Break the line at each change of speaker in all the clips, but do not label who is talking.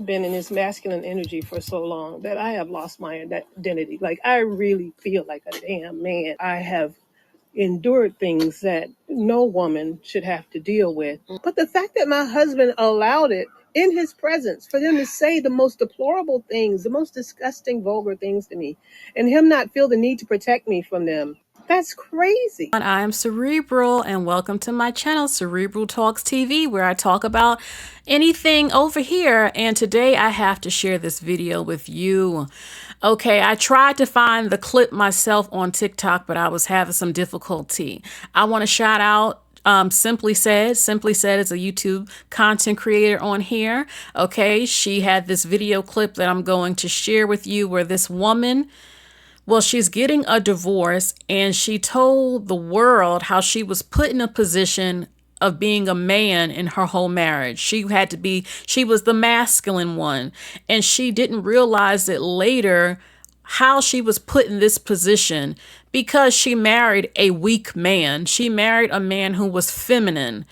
Been in this masculine energy for so long that I have lost my identity. Like, I really feel like a damn man. I have endured things that no woman should have to deal with. But the fact that my husband allowed it in his presence for them to say the most deplorable things, the most disgusting, vulgar things to me, and him not feel the need to protect me from them, that's crazy.
I am Cerebral, and welcome to my channel, Cerebral Talks TV, where I talk about anything over here. And today I have to share this video with you. Okay, I tried to find the clip myself on TikTok, but I was having some difficulty. I want to shout out Simply Said. Simply Said is a YouTube content creator on here. Okay, she had this video clip that I'm going to share with you where this woman, well, she's getting a divorce, and she told the world how she was put in a position of being a man in her whole marriage. She was the masculine one, and she didn't realize it later how she was put in this position because she married a weak man. She married a man who was feminine.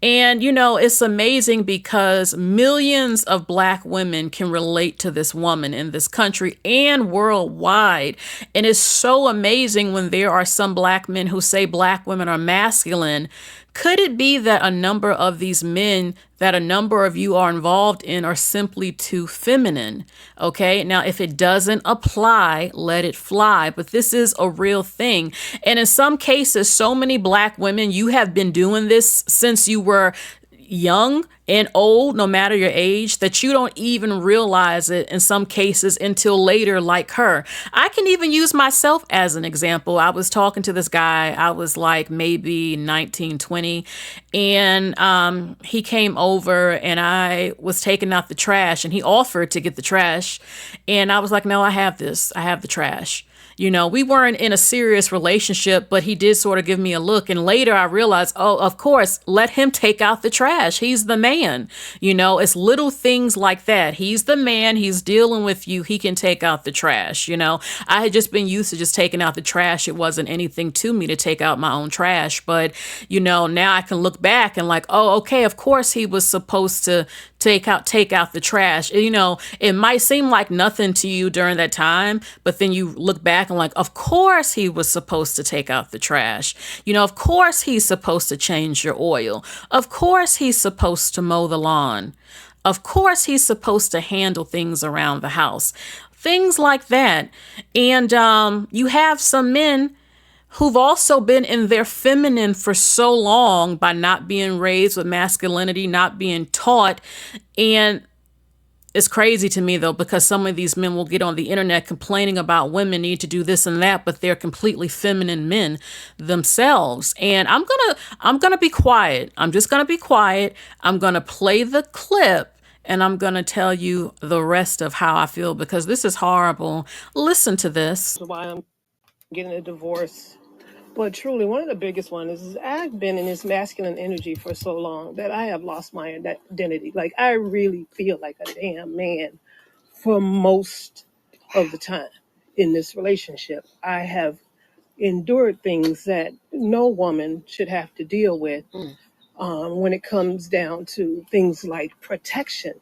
And, you know, it's amazing because millions of Black women can relate to this woman in this country and worldwide. And it's so amazing when there are some Black men who say Black women are masculine. Could it be that a number of these men that a number of you are involved in are simply too feminine? Okay, now if it doesn't apply, let it fly. But this is a real thing. And in some cases, so many Black women, you have been doing this since you were young and old, no matter your age, that you don't even realize it in some cases until later, like her. I can even use myself as an example. I was talking to this guy, I was like maybe 19, 20, and he came over and I was taking out the trash and he offered to get the trash. And I was like, no, I have the trash. You know, we weren't in a serious relationship, but he did sort of give me a look. And later I realized, oh, of course, let him take out the trash. He's the man. You know, it's little things like that. He's the man. He's dealing with you. He can take out the trash. You know, I had just been used to just taking out the trash. It wasn't anything to me to take out my own trash. But, you know, now I can look back and like, oh, okay, of course he was supposed to take out the trash. You know, it might seem like nothing to you during that time, but then you look back and like, of course he was supposed to take out the trash. You know, of course he's supposed to change your oil. Of course he's supposed to mow the lawn. Of course he's supposed to handle things around the house. Things like that. And you have some men who've also been in their feminine for so long by not being raised with masculinity, not being taught. And it's crazy to me, though, because some of these men will get on the internet complaining about women need to do this and that, but they're completely feminine men themselves. And I'm gonna be quiet. I'm just gonna be quiet. I'm gonna play the clip and I'm gonna tell you the rest of how I feel because this is horrible. Listen to this.
Why I'm getting a divorce. But truly, one of the biggest ones is I've been in this masculine energy for so long that I have lost my identity. Like, I really feel like a damn man for most of the time in this relationship. I have endured things that no woman should have to deal with when it comes down to things like protection.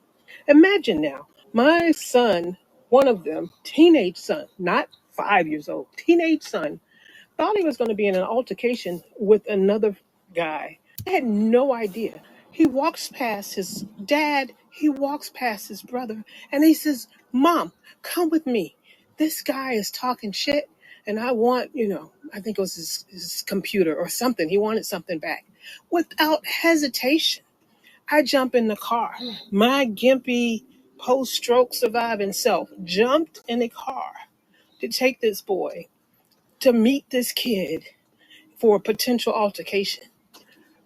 Imagine now, my son, one of them, teenage son, not 5 years old, teenage son, thought he was going to be in an altercation with another guy. I had no idea. He walks past his dad, he walks past his brother, and he says, Mom, come with me. This guy is talking shit, and I want, I think it was his computer or something. He wanted something back. Without hesitation, I jump in the car. My gimpy, post-stroke surviving self jumped in the car to take this boy to meet this kid for a potential altercation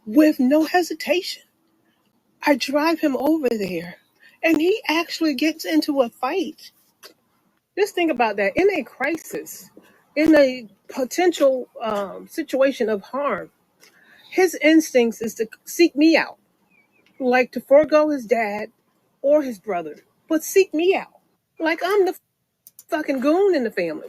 with no hesitation. I drive him over there and he actually gets into a fight. Just think about that. In a crisis, in a potential situation of harm, his instincts is to seek me out, like to forego his dad or his brother, but seek me out. Like I'm the fucking goon in the family.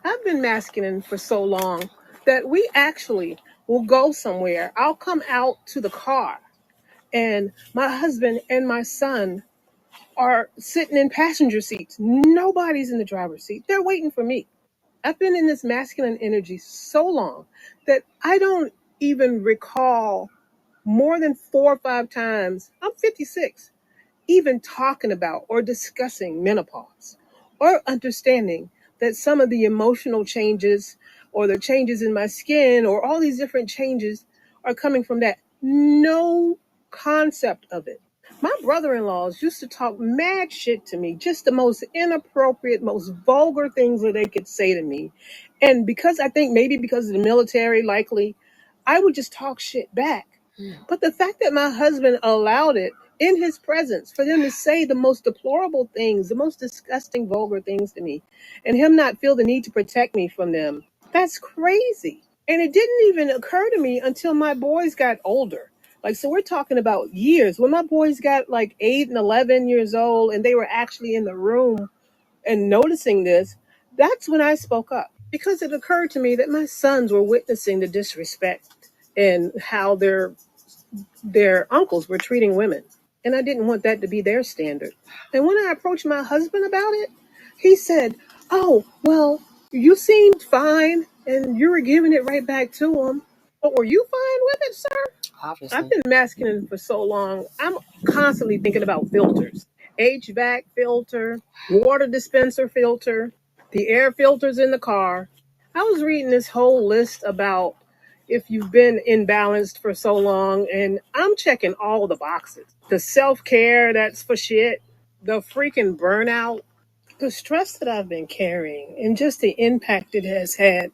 I've been masculine for so long that we actually will go somewhere. I'll come out to the car and my husband and my son are sitting in passenger seats. Nobody's in the driver's seat. They're waiting for me. I've been in this masculine energy so long that I don't even recall more than 4 or 5 times. I'm 56, even talking about or discussing menopause or understanding that some of the emotional changes or the changes in my skin or all these different changes are coming from that. No concept of it. My brother-in-laws used to talk mad shit to me, just the most inappropriate, most vulgar things that they could say to me. And because I think maybe because of the military, likely, I would just talk shit back. But the fact that my husband allowed it in his presence for them to say the most deplorable things, the most disgusting, vulgar things to me, and him not feel the need to protect me from them, that's crazy. And it didn't even occur to me until my boys got older. Like, so we're talking about years. When my boys got like 8 and 11 years old and they were actually in the room and noticing this, that's when I spoke up. Because it occurred to me that my sons were witnessing the disrespect and how their uncles were treating women. And I didn't want that to be their standard. And when I approached my husband about it, he said, "Oh, well, you seemed fine and you were giving it right back to him. But were you fine with it, sir?" Obviously. I've been masculine for so long. I'm constantly thinking about filters. HVAC filter, water dispenser filter, the air filters in the car. I was reading this whole list about if you've been imbalanced for so long, and I'm checking all the boxes. The self-care, that's for shit. The freaking burnout. The stress that I've been carrying and just the impact it has had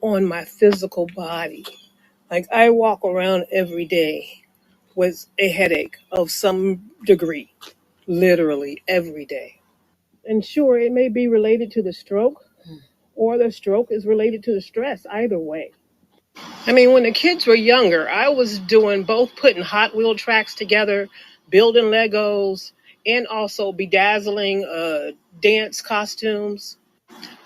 on my physical body. Like, I walk around every day with a headache of some degree, literally every day. And sure, it may be related to the stroke, or the stroke is related to the stress, either way. I mean, when the kids were younger, I was doing both putting Hot Wheel tracks together, building Legos, and also bedazzling dance costumes,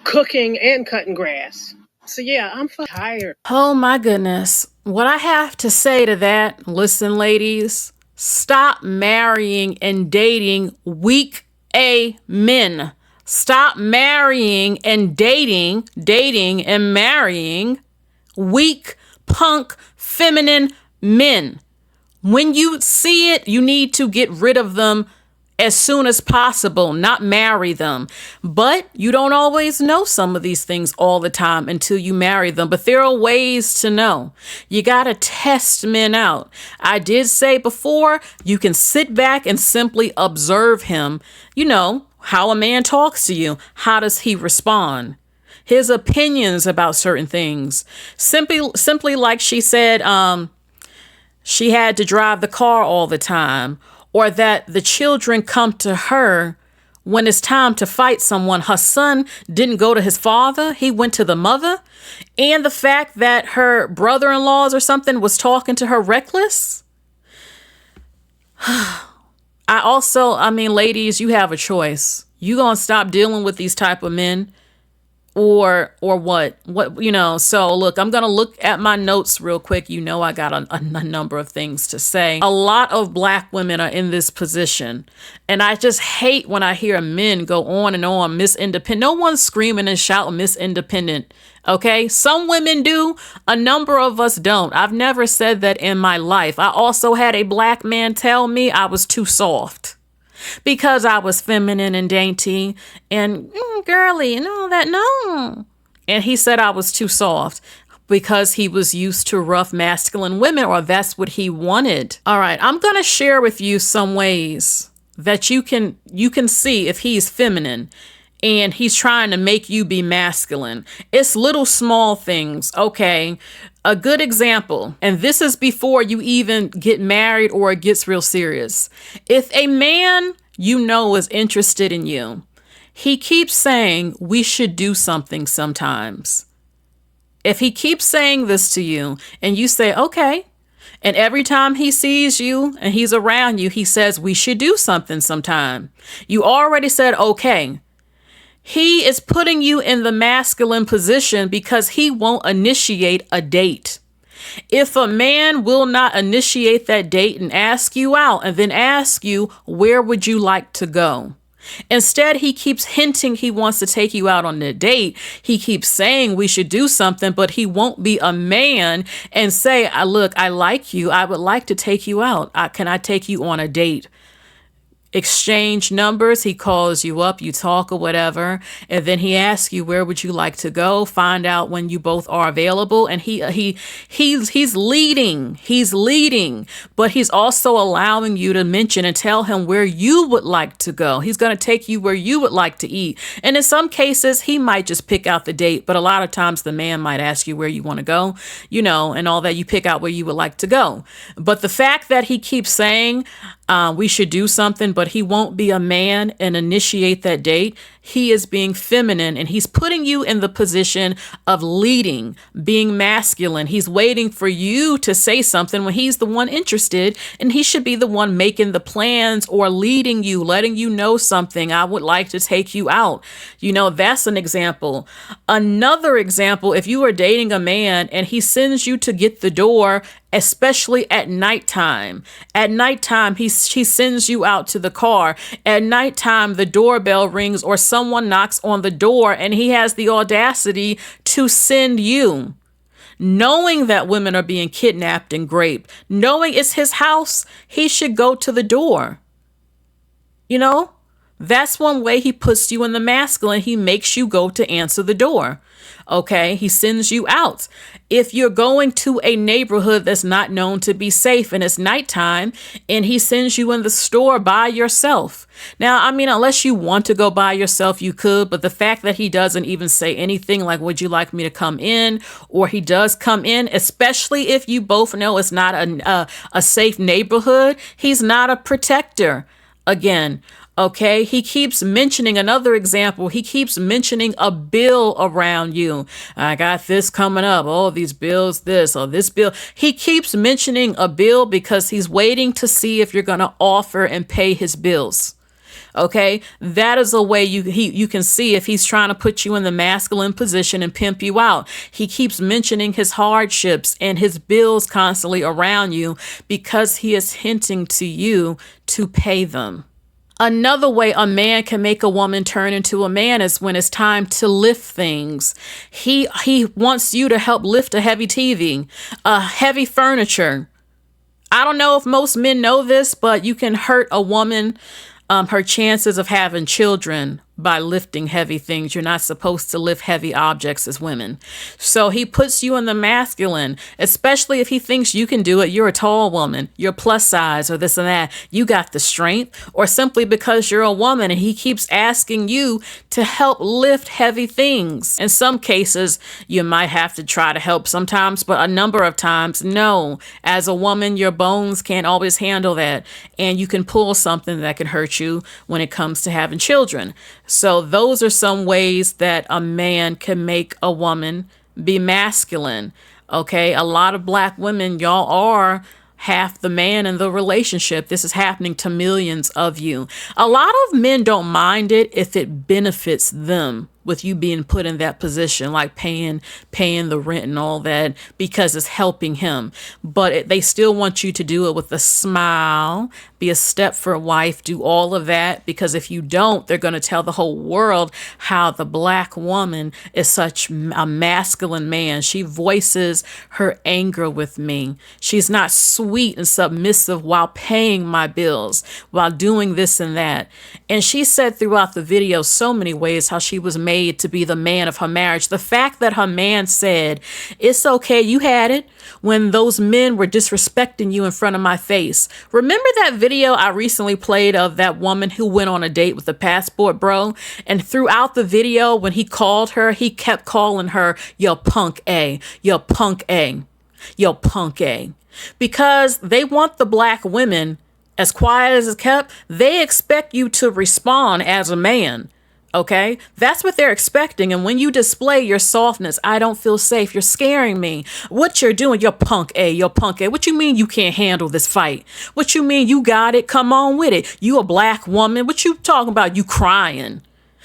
cooking, and cutting grass. So yeah, I'm tired.
Oh my goodness. What I have to say to that, listen, ladies, stop marrying and dating weak A men. Stop marrying and dating and marrying weak, punk, feminine men. When you see it, you need to get rid of them as soon as possible, not marry them. But you don't always know some of these things all the time until you marry them. But there are ways to know. You got to test men out. I did say before, you can sit back and simply observe him. You know, how a man talks to you. How does he respond? His opinions about certain things. Simply like she said, she had to drive the car all the time, or that the children come to her when it's time to fight someone. Her son didn't go to his father. He went to the mother. And the fact that her brother-in-laws or something was talking to her reckless. I mean, ladies, you have a choice. You gonna stop dealing with these type of men, or what, so look, I'm gonna look at my notes real quick. I got a number of things to say. A lot of Black women are in this position, and I just hate when I hear men go on and on, Miss Independent. No one's screaming and shouting Miss Independent, okay? Some women do, a number of us don't. I've never said that in my life. I also had a Black man tell me I was too soft because I was feminine and dainty and girly and all that. No. And he said I was too soft because he was used to rough masculine women, or that's what he wanted. All right, I'm going to share with you some ways that you can see if he's feminine and he's trying to make you be masculine. It's little small things, okay? A good example, and this is before you even get married or it gets real serious. If a man is interested in you, he keeps saying we should do something sometimes. If he keeps saying this to you and you say, okay, and every time he sees you and he's around you, he says we should do something sometime. You already said, okay. He is putting you in the masculine position because he won't initiate a date. If a man will not initiate that date and ask you out and then ask you, where would you like to go? Instead, he keeps hinting he wants to take you out on a date. He keeps saying we should do something, but he won't be a man and say, look, I like you. I would like to take you out. Can I take you on a date? Exchange numbers. He calls you up, you talk or whatever, and then he asks you, where would you like to go? Find out when you both are available. And he's leading, but he's also allowing you to mention and tell him where you would like to go. He's going to take you where you would like to eat. And in some cases, he might just pick out the date, but a lot of times the man might ask you where you want to go, and all that. You pick out where you would like to go. But the fact that he keeps saying, we should do something, but he won't be a man and initiate that date. He is being feminine and he's putting you in the position of leading, being masculine. He's waiting for you to say something when he's the one interested, and he should be the one making the plans or leading you, letting you know something. I would like to take you out. That's an example. Another example, if you are dating a man and he sends you to get the door, especially at nighttime. At nighttime, he sends you out to the car. At nighttime, the doorbell rings or someone knocks on the door and he has the audacity to send you. Knowing that women are being kidnapped and raped, knowing it's his house, he should go to the door. That's one way he puts you in the masculine. He makes you go to answer the door. Okay, he sends you out. If you're going to a neighborhood that's not known to be safe and it's nighttime and he sends you in the store by yourself. Now, unless you want to go by yourself, you could, but the fact that he doesn't even say anything like, would you like me to come in? Or he does come in, especially if you both know it's not a safe neighborhood. He's not a protector. Again, okay, he keeps mentioning another example. He keeps mentioning a bill around you. I got this coming up. Oh, these bills, this or this bill. He keeps mentioning a bill because he's waiting to see if you're going to offer and pay his bills. Okay, that is a way you can see if he's trying to put you in the masculine position and pimp you out. He keeps mentioning his hardships and his bills constantly around you because he is hinting to you to pay them. Another way a man can make a woman turn into a man is when it's time to lift things. He wants you to help lift a heavy TV, heavy furniture. I don't know if most men know this, but you can hurt a woman, her chances of having children by lifting heavy things. You're not supposed to lift heavy objects as women. So he puts you in the masculine, especially if he thinks you can do it. You're a tall woman, you're plus size or this and that. You got the strength, or simply because you're a woman and he keeps asking you to help lift heavy things. In some cases, you might have to try to help sometimes, but a number of times, no. As a woman, your bones can't always handle that. And you can pull something that can hurt you when it comes to having children. So those are some ways that a man can make a woman be masculine. Okay, a lot of black women, y'all are half the man in the relationship. This is happening to millions of you. A lot of men don't mind it if it benefits them, with you being put in that position, like paying the rent and all that, because it's helping him. But they still want you to do it with a smile, be a Stepford wife, do all of that, because if you don't, they're going to tell the whole world how the black woman is such a masculine man. She voices her anger with me. She's not sweet and submissive while paying my bills, while doing this and that. And she said throughout the video so many ways how she was made to be the man of her marriage. The fact that her man said, it's okay, you had it, when those men were disrespecting you in front of my face. Remember that video I recently played of that woman who went on a date with the passport bro? And throughout the video, when he called her, he kept calling her, yo punk A, yo punk A, yo punk A. Because they want the black women, as quiet as it's kept, they expect you to respond as a man. Okay, that's what they're expecting. And when you display your softness, I don't feel safe, you're scaring me. What you're doing, you're punk A, you're punk A. What you mean you can't handle this fight? What you mean you got it? Come on with it. You a black woman. What you talking about? You crying.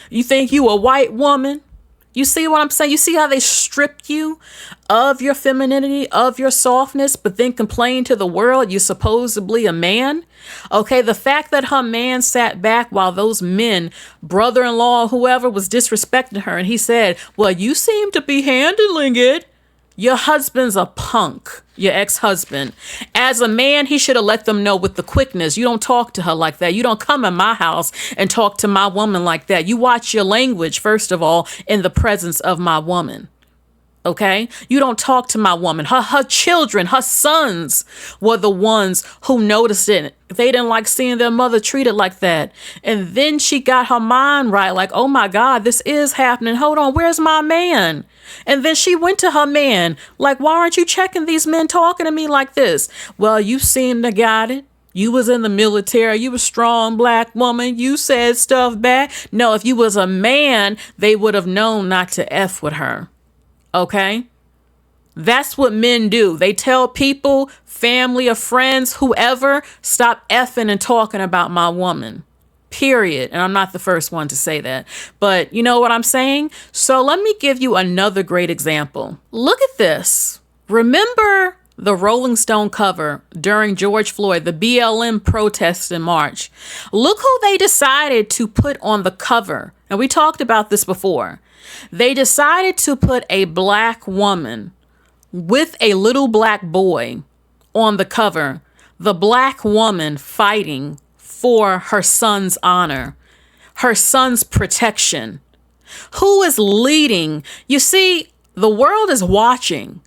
You think you a white woman? You see what I'm saying? You see how they stripped you of your femininity, of your softness, but then complain to the world you're supposedly a man? Okay, the fact that her man sat back while those men, brother-in-law, whoever, was disrespecting her, and he said, well, you seem to be handling it. Your husband's a punk, your ex-husband. As a man, he should have let them know with the quickness. You don't talk to her like that. You don't come in my house and talk to my woman like that. You watch your language, first of all, in the presence of my woman. Okay? You don't talk to my woman. Her children, her sons were the ones who noticed it. They didn't like seeing their mother treated like that. And then she got her mind right, like, oh my God, this is happening. Hold on, where's my man? And then she went to her man, like, why aren't you checking these men talking to me like this? Well, you seem to got it. You was in the military. You a strong black woman. You said stuff back. No, if you was a man, they would have known not to F with her. Okay? That's what men do. They tell people, family or friends, whoever, stop effing and talking about my woman. Period. And I'm not the first one to say that. But you know what I'm saying? So let me give you another great example. Look at this. Remember the Rolling Stone cover during George Floyd, the BLM protests in March? Look who they decided to put on the cover. And we talked about this before. They decided to put a black woman with a little black boy on the cover. The black woman fighting for her son's honor, her son's protection. Who is leading? You see, the world is watching,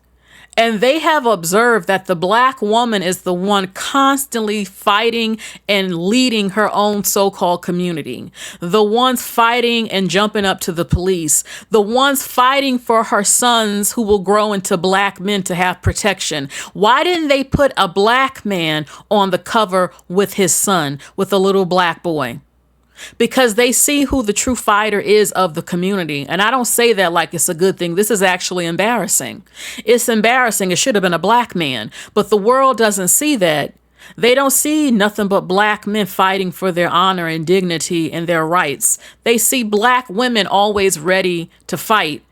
and they have observed that the black woman is the one constantly fighting and leading her own so-called community. The ones fighting and jumping up to the police. The ones fighting for her sons who will grow into black men to have protection. Why didn't they put a black man on the cover with his son, with a little black boy? Because they see who the true fighter is of the community. And I don't say that like it's a good thing. This is actually embarrassing. It's embarrassing. It should have been a black man. But the world doesn't see that. They don't see nothing but black men fighting for their honor and dignity and their rights. They see black women always ready to fight.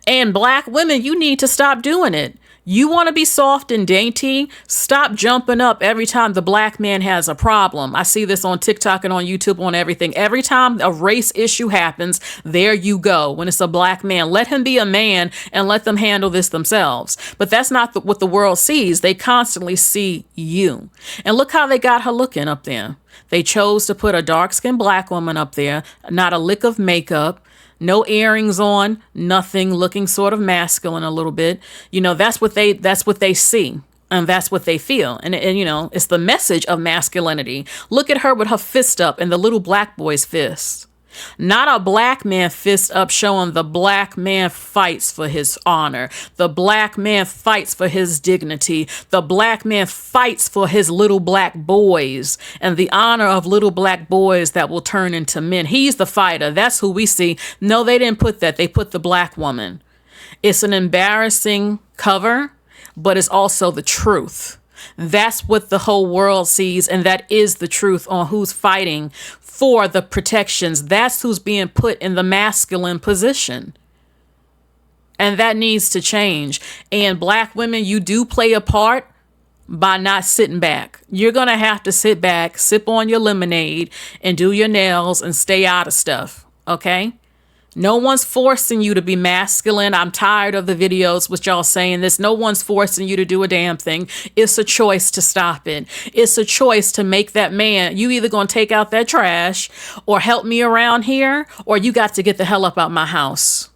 And black women, you need to stop doing it. You want to be soft and dainty? Stop jumping up every time the black man has a problem. I see this on TikTok and on YouTube, on everything. Every time a race issue happens, there you go. When it's a black man, let him be a man and let them handle this themselves. But that's not what the world sees. They constantly see you. And look how they got her looking up there. They chose to put a dark-skinned black woman up there, not a lick of makeup, no earrings on, nothing, looking sort of masculine a little bit. You know, that's what they see. And that's what they feel. And you know, it's the message of masculinity. Look at her with her fist up and the little black boy's fist. Not a black man fist up showing the black man fights for his honor. The black man fights for his dignity. The black man fights for his little black boys and the honor of little black boys that will turn into men. He's the fighter. That's who we see. No, they didn't put that. They put the black woman. It's an embarrassing cover, but it's also the truth. That's what the whole world sees, and that is the truth on who's fighting for the protections. That's who's being put in the masculine position. And that needs to change. And black women, you do play a part by not sitting back. You're going to have to sit back, sip on your lemonade, and do your nails and stay out of stuff. Okay? No one's forcing you to be masculine. I'm tired of the videos with y'all saying this. No one's forcing you to do a damn thing. It's a choice to stop it. It's a choice to make that man, you either gonna take out that trash or help me around here, or you got to get the hell up out my house.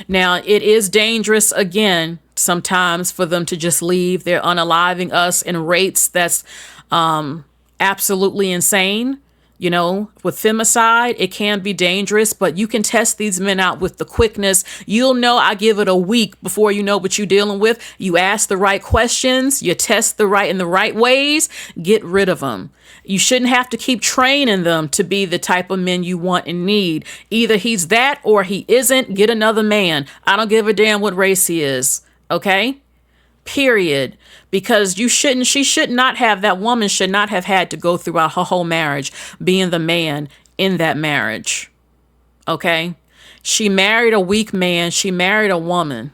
Now, it is dangerous, again, sometimes for them to just leave. They're unaliving us in rates that's absolutely insane. You know, with femicide, it can be dangerous, but you can test these men out with the quickness. You'll know. I give it a week before you know what you're dealing with. You ask the right questions, you test the right ways, get rid of them. You shouldn't have to keep training them to be the type of men you want and need. Either he's that or he isn't. Get another man. I don't give a damn what race he is. Okay? Period. Because that woman should not have had to go throughout her whole marriage being the man in that marriage. Okay? She married a weak man. She married a woman.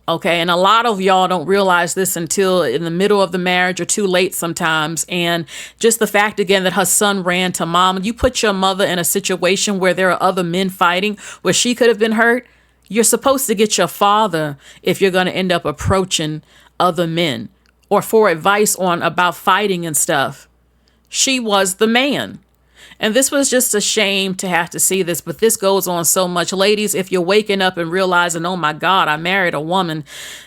Okay. And a lot of y'all don't realize this until in the middle of the marriage or too late sometimes. And just the fact, again, that her son ran to mom. You put your mother in a situation where there are other men fighting, where she could have been hurt. You're supposed to get your father if you're going to end up approaching other men or for advice on about fighting and stuff. She was the man. And this was just a shame to have to see this, but this goes on so much. Ladies, if you're waking up and realizing, oh my God, I married a woman,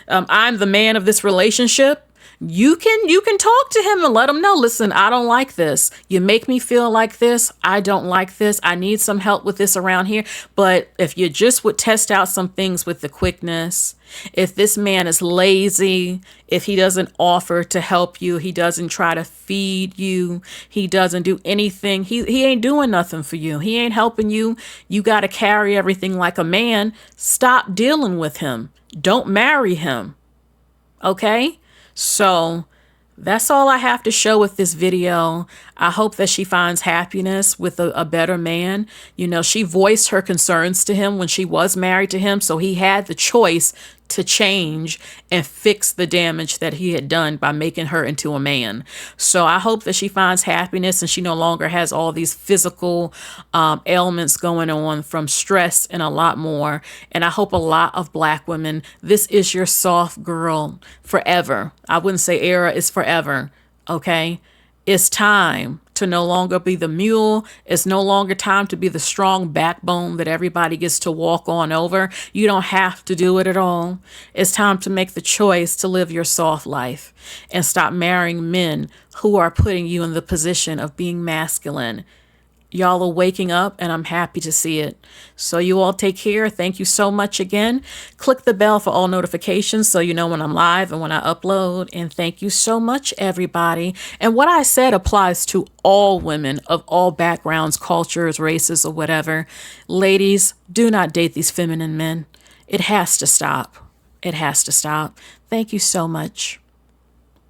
I'm the man of this relationship. You can talk to him and let him know, listen, I don't like this. You make me feel like this. I don't like this. I need some help with this around here. But if you just would test out some things with the quickness, if this man is lazy, if he doesn't offer to help you, he doesn't try to feed you, he doesn't do anything, he ain't doing nothing for you, he ain't helping you, you got to carry everything like a man, stop dealing with him. Don't marry him. Okay? So that's all I have to show with this video. I hope that she finds happiness with a better man. You know, she voiced her concerns to him when she was married to him, so he had the choice to change and fix the damage that he had done by making her into a man. So I hope that she finds happiness and she no longer has all these physical ailments going on from stress and a lot more. And I hope a lot of Black women, this is your soft girl forever. I wouldn't say era, is forever. Okay? It's time to no longer be the mule. It's no longer time to be the strong backbone that everybody gets to walk on over. You don't have to do it at all. It's time to make the choice to live your soft life and stop marrying men who are putting you in the position of being masculine. Y'all are waking up, and I'm happy to see it. So you all take care. Thank you so much again. Click the bell for all notifications so you know when I'm live and when I upload. And thank you so much, everybody. And what I said applies to all women of all backgrounds, cultures, races, or whatever. Ladies, do not date these feminine men. It has to stop. It has to stop. Thank you so much.